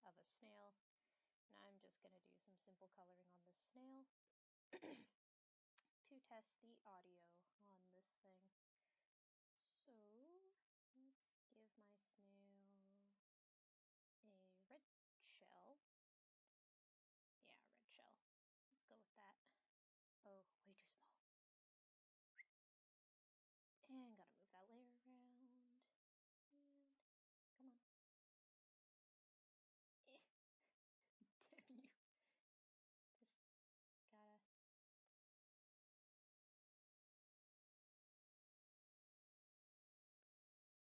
of a snail. And I'm just going to do some simple coloring on this snail to test the audio on this thing. So let's give my snail a red shell. Yeah, red shell. Let's go with that. Oh, way too small. And gotta move that layer around. And come on. Damn you. Just gotta.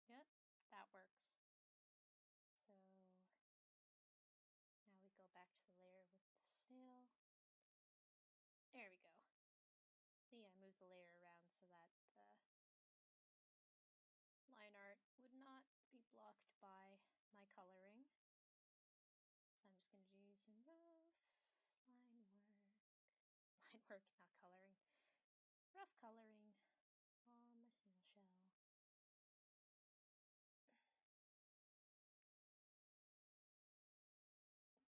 Yep, that works. So now we go back to the layer with the snail. There we go. See, I moved the layer around so that the line art would not be blocked by my coloring. So I'm just going to do some rough line work. Line work, not coloring. Rough coloring on my snail shell.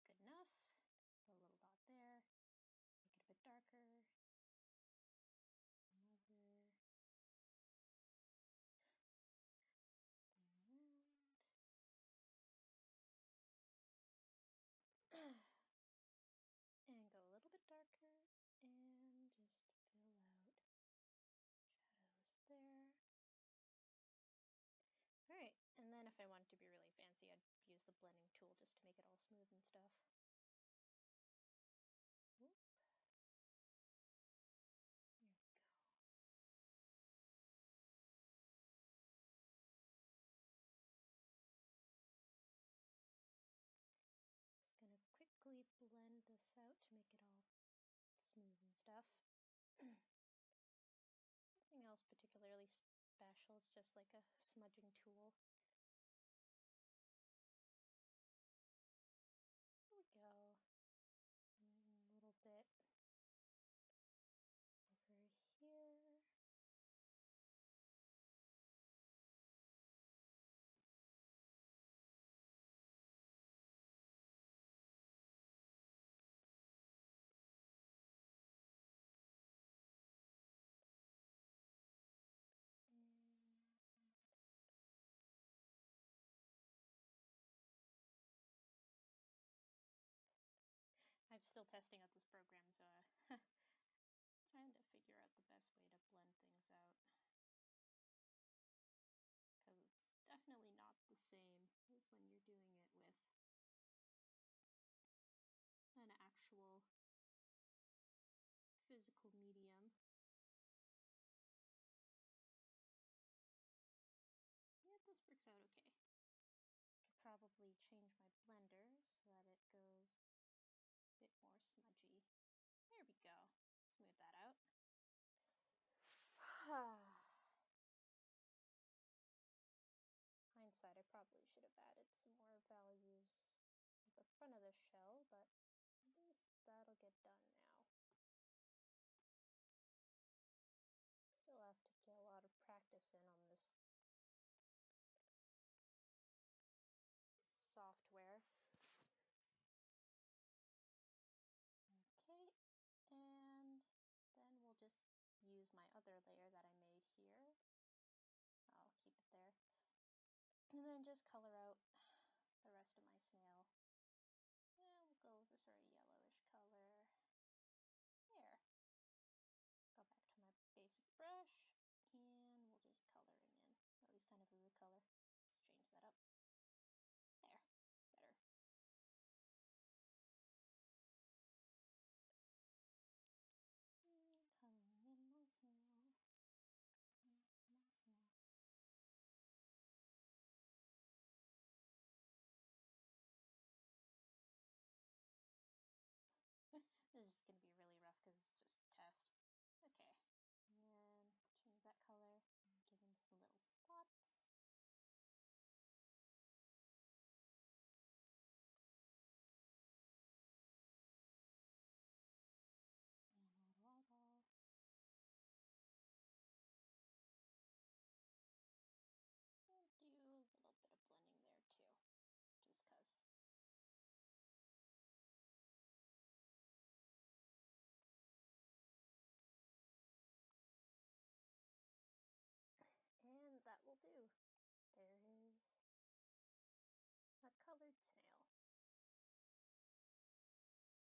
Good enough. Put a little dot there. Make it a bit darker. Another. Around. And go a little bit darker and just fill out shadows there. Alright, and then if I wanted to be really fancy, I'd use the blending tool just to make it all smooth and stuff. Oop. There we go. Just gonna quickly blend this out to make it all smooth and stuff. Nothing else particularly special, it's just like a smudging tool. There we go. And a little bit over here. I'm still testing out this program, so trying to figure out the best way to blend things out. Because it's definitely not the same as when you're doing it with an actual physical medium. Yeah, this works out okay. Could probably change my blender so that it goes a bit more smudgy. There we go. Smooth that out. Hindsight, I probably should have added some more values at the front of the shell, but at least that'll get done now. Still have to get a lot of practice in on this software. Okay, and then we'll just use my other layer that I made here. I'll keep it there. And then just color out